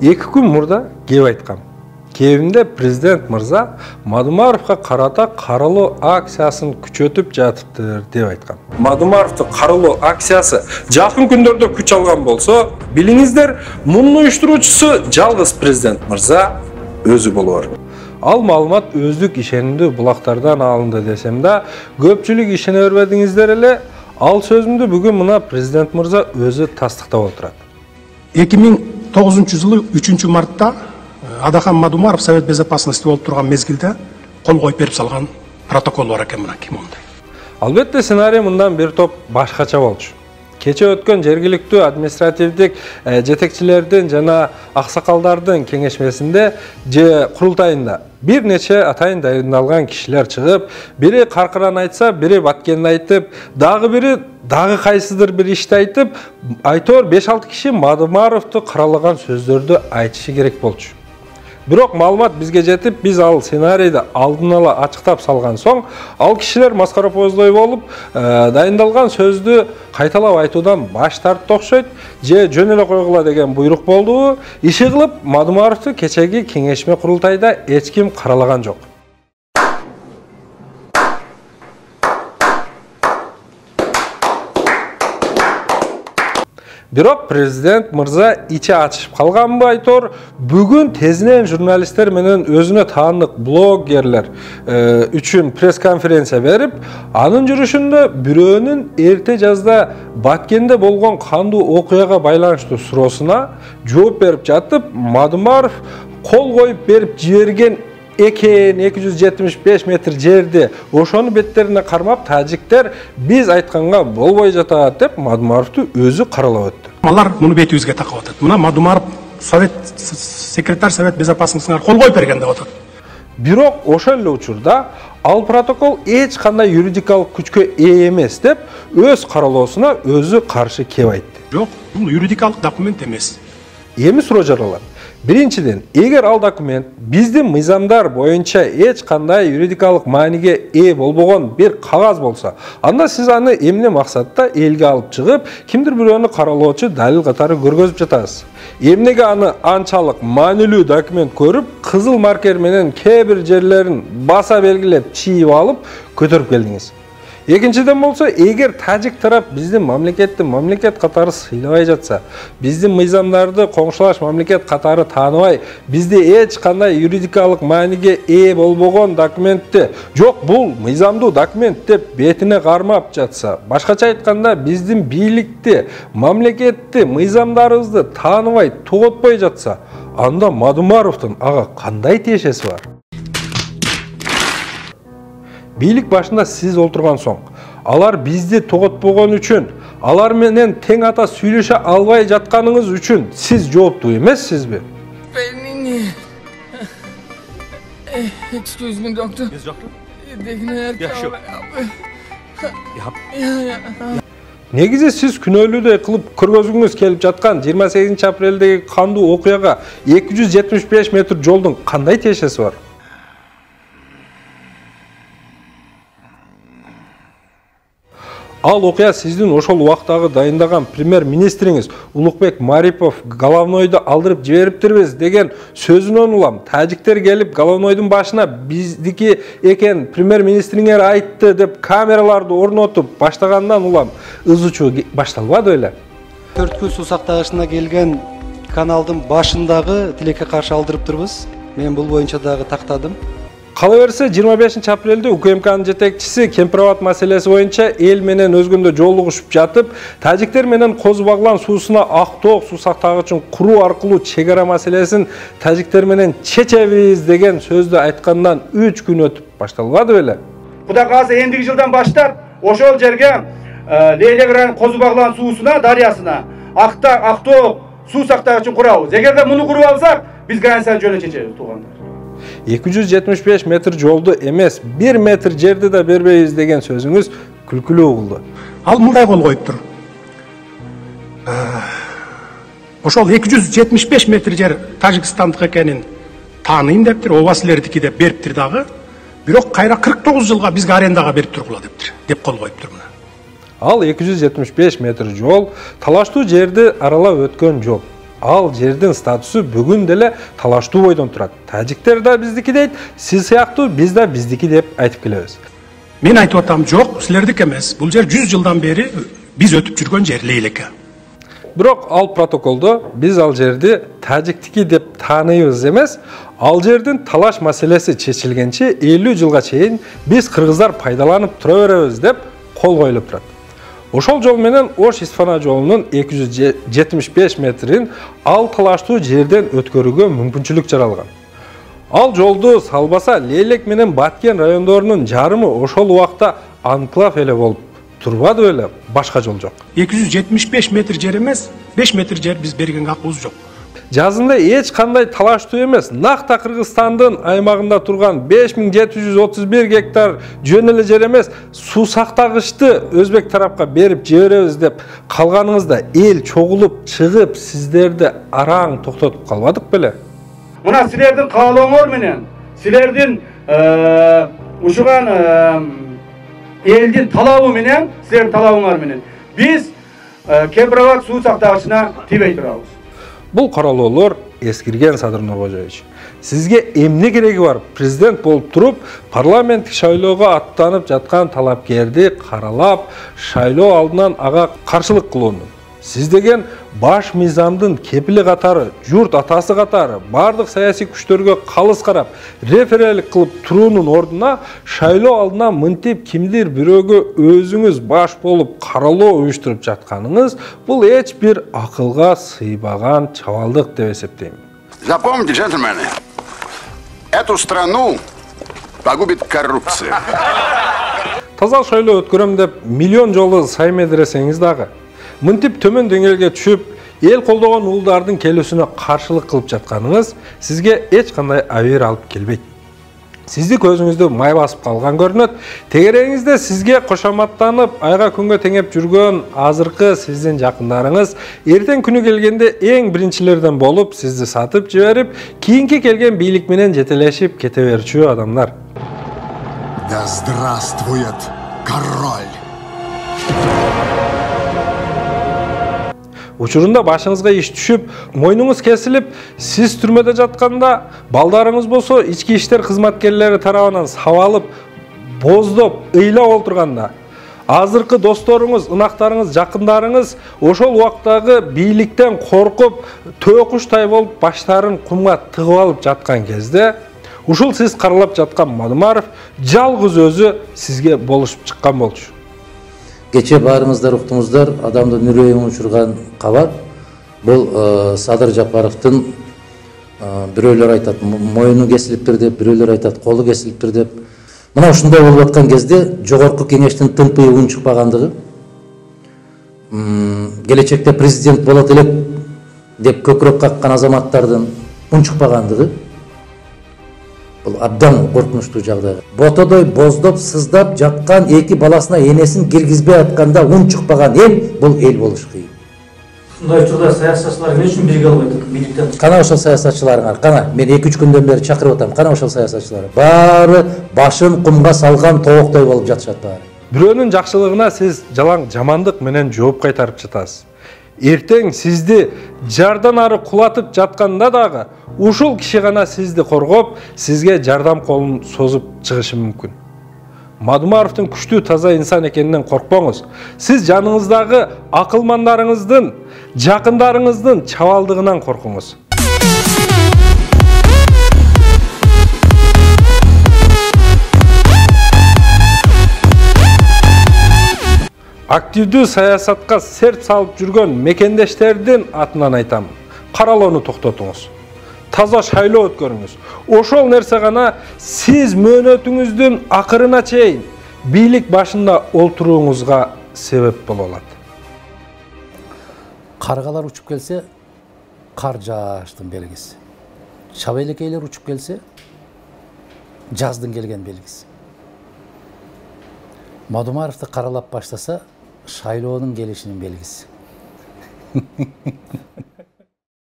2 күн мурда кеп айткам. Кебимде президент мырза Мадумаровга карата каралуу акциясын күчөтүп жатыптыр деп айткан. Мадумаровдун каралуу акциясы жакын күндөрдө күч алган болсо, билиңиздер, мунун уюштуруучусу жалгыз президент мырза өзү болор. Ал маалымат өздүк ишенимдүү булактардан алынды десем да, көпчүлүк ишене бербедиңиздер эле. Ал сөзүмдү бүгүн мына президент мырза өзү тастыктап отурат. 2009 жылы 3 мартта Адахан Мадумаров Совет Безопасности болуп турган мезгилде кол коюп берип салган протокол бар экен мына кимонда. Албетте сценарий мындан бир топ башкача болчу. Кече өткөн жергиликтүү административдик жетекчилердин жана аксакалдардын кеңешмесинде же курултайында бир нече атайын дайындалган кишилер чыгып, бири каркыран айтса, бири баткенин айтып, дагы бири дагы кайсыдыр бир ишти айтып, айтор 5-6 киши Мадумаровду каралаган сөздөрдү айтышы керек болчу. Бирок маалымат бизге жетип, биз ал сценарийди алдын ала ачыктап салган соң, ал кишилер маскаропоздой болуп, дайындалган сөздү кайталап айтуудан баш тартты окшойт, же жөн эле койгула деген буйрук болду. Иши кылып, Мадумаровду кечеги кеңешме курултайда эч ким каралаган жок. Бирок президент мырза ичи ачышып калганбы айтор, бүгүн тезинен журналисттер менен өзүнө таандык блогерлер үчүн пресс-конференция берип, анын жүрүшүндө бирөөнүн эрте жазда Баткенде болгон кандуу окуяга байланыштуу суроосуна жооп берип жатып, Мадумаров кол коюп берип жиберген экен 275 метр жерди, ошону беттерине кармап тажиктер биз айтканга болбой жатат деп Мадумаровду өзү каралап өттү. Алар муну бетибизге такап атат. Мына Мадумаров секретарь Совет Безопасностьга кол коюп берген деп атат. Бирок ошол эле учурда ал протокол эч кандай юридикалык күчкө ээ эмес деп өз каралоосуна өзү каршы кеп айтты. Жок, бул юридикалык документ эмес. Эми суроо жаралат. Биринчиден, эгер ал документ биздин мыйзамдар боюнча эч кандай юридикалык мааниге ээ болбогон бир кагаз болсо, анда сиз аны эмне максатта элге алып чыгып, кимдир бирөөнү каралоочу далил катары көргөзүп жатасыз? Эмнеге аны анчалык маанилүү документ көрүп, кызыл маркер менен кээ бир жерлерин баса белгилеп, чийип алып, көтөрүп келдиңиз? Экинчиден болсо, эгер тажик тарап биздин мамлекетти мамлекет катары сыйлабай жатса, биздин мыйзамдарды коңшулаш мамлекет катары тааныбай, бизде эч кандай юридикалык мааниге ээ болбогон документти, жок бул мыйзамдуу документ деп бетине кармап жатса, башкача айтканда биздин бийликти, мамлекетти, мыйзамдарыбызды тааныбай, тоготпой жатса, анда Мадумаровдун ага кандай тиешеси бар? Бийлик башында сиз олтурган соң, алар бизди тоготпогон үчүн, алар менен тең ата сүйлөшө албай жатканыңыз үчүн сиз жооптуу эмессизби? Excuse me, doctor. Yes, doctor. They can help. Yeah, sure. Yeah. Негизи сиз күнөөлүүдөй кылып көргөзгүңүз келип жаткан 28 апрелдеги кандуу окуяга 275 метр жолдун кандай тиешеси бар? Ал окуя сиздин ошол убактагы дайындаган премьер-министриңиз Улукбек Марипов Головнойду алдырып жибериптирбиз деген сөзүнөн улам. Тажиктер келип Головнойдун башына биздики экен премьер-министриңер айтты деп камераларды орнотуп баштагандан улам ызычуу башталбады эле. Төрткүл суу сактагычына келген каналдын башындагы тилекке каршы алдырыптырбыз. Мен бул боюнча дагы тактадым. Кала берсе 25 апрелде УКМКнын жетекчиси Кемпирабад маселеси боюнча эл менен өзгөндө жолугушуп жатып, тажиктер менен Козу Баглан суусуна Актоок суу сактагычын куруу аркылуу чек ара маселесин тажиктер менен чечебиз деген сөздү айткандан 3 күн өтүп башталбады беле? Кудай кааласа эндиги жылдан баштап ошол жерге Лейлегран Козу Баглан суусуна, дарыясына Актоок суу сактагычын курабыз. Эгерде муну куруп алсак, биз границаны жөнү чечебиз, туугандар. 275 метр жолду эмес, 1 метр жерди да бербейбиз деген сөзүңүз күлкүлүү болду. Ал мындай кол коюптур. Ошол 275 метр жер Тажикстандык экенин тааныйм дептир, ооба силердики деп бериптир дагы. Бирок кайра 49 жылга бизге арендага берип тургула дептир, деп кол коюптур мына. Ал 275 метр жол талаштуу жерди аралап өткөн жол. ал жердин статусу бүгүн деле талаштуу бойдон турат. Тажиктер да биздики дейт, сиз сыяктуу биз да биздики деп айтып келебиз. Мен айтып атам, жок, силердики эмес. Бул жер 100 жылдан бери биз өтүп жүргөн жер Лейлеке. Бирок ал протоколдо биз ал жерди тажиктики деп тааныйбыз эмес, ал жердин талаш маселеси чечилгенче 50 жылга чейин биз кыргыздар пайдаланып тура беребиз деп кол коюлуп турат. Ошол жол менен Ош-Исфана жолунун 275 метрин ал талаштуу жерден өткөрүүгө мүмкүнчүлүк жаралган. Ал жолду салбаса Лейлек менен Баткен райондорунун жарымы ошол убакта анклав эле болуп турбады беле, башка жол жок. 275 метр жер эмес, 5 метр жер биз берген акыбыз жок. Жазында эч кандай талаштуу эмес, накта Кыргызстандын аймагында турган 5731 гектар жөн эле жер эмес, суу сактагычты Өзбек тарапка берип жиберебиз деп калганыңызда эл чогулуп чыгып сиздерди араң токтотуп калбадык беле? Мына силердин каалооңор менен, силердин ушуган элдин талабы менен, силердин талабыңар менен биз Кемпирабад суу сактагычына тийбей турабыз. Бул каралоолор эскирген Садыр Нуркожоевич. Сизге эмне кереги бар? Президент болуп туруп, парламенттик шайлоого аттанып жаткан талапкерди каралап, шайлоо алдынан ага каршылык кылууну. Сиз деген баш мыйзамдын кепили катары, журт атасы катары, бардык саясий күчтөргө калыс карап, референдум кылып туруунун ордуна шайлоо алдынан мынтип кимдир бирөөгө өзүңүз баш болуп каралоо уюштуруп жатканыңыз бул эч бир акылга сыйбаган чабалдык деп эсептейм. Запомните, джентльмены, эту страну погубит коррупция. Таза шайлоо өткөрөм деп миллион жолу саймедиресеңиз дагы, мынтип төмөн деңгээлге түшүп, эл колдогон уулдардын келүүсүнө каршылык кылып жатканыңыз сизге эч кандай абийир алып келбейт. Сизди көзүңүздү май басып калган көрүнөт. Тегереңизде сизге кошоматтанып, айга күнгө теңеп жүргөн азыркы сиздин жакындарыңыз эртең күнү келгенде эң биринчилерден болуп, сизди сатып жиберип, кийинки келген бийлик менен жетелешип кете берчү адамдар. Да здравствует король! Учурунда башыңызга иш түшүп, мойнуңуз кесилип, сиз түрмөдө жатканда, балдарыңыз болсо ички иштер кызматкерлери тарабынан сабалып, боздоп, ыйлап олтурганда, азыркы досторуңуз, ынактарыңыз, жакындарыңыз ошол убактагы бийликтен коркуп, төкуштай болуп баштарын кумга тыгып алып жаткан кезде, ушул сиз каралап жаткан Мадумаров жалгыз өзү сизге болушуп чыккан болчу. Кече баарыңыздар уктуңуздар, адамдын үрөйүн учурган кабар. Бул Садыр Жапаровдун бирөөлөр айтат, моюну кесилиптир деп, бирөөлөр айтат, колу кесилиптир деп. Мына ушундай болуп аткан кезде жогорку кеңештин тынтыйы үн чыкпагандыгы, келечекте президент болот элек деп көкүрөк каккан азаматтардын үн чыкпагандыгы, бул абдан коркунучтуу жагдай. Ботодой боздоп, сыздап жаткан эки баласына энесин киргизбей атканда үн чыкпаган эл бул эл болуш кыйын. Ушундай учурда саясатчылар эмне үчүн бирге албай атат бийликтен? Кана ошол саясатчыларыңар, кана мен 2-3 күндөн бери чакырып атам. Кана ошол саясатчылар. Баары башын кумга салган тооктой болуп жатышат баары. Бирөөнүн жакшылыгына сиз жалаң жамандык менен жооп кайтарып жатасыз. Эртең сизди жардан ары кулатып жатканда дагы ушул киши гана сизди коргоп, сизге жардам колун созуп чыгышы мүмкүн. Мадумаровдун күчтүү таза инсан экенинен коркпоңуз. Сиз жаныңыздагы акылмандарыңыздын, жакындарыңыздын чабалдыгынан коркуңуз. Активдүү саясатка серт салып жүргөн мекендештердин атынан айтам. Каралоону токтотуңуз. Таза шайлоо өткөрүңүз. Ошол нерсе гана сиз мөөнөтүңүздүн акырына чейин бийлик башында олтурууңузга себеп боло алат. Каргалар учуп келсе, кар жааштын белгиси. Чабайлекейлер учуп келсе, жаздын келген белгиси. Мадумаровду каралап баштаса, шайлоонун келишинин белгиси.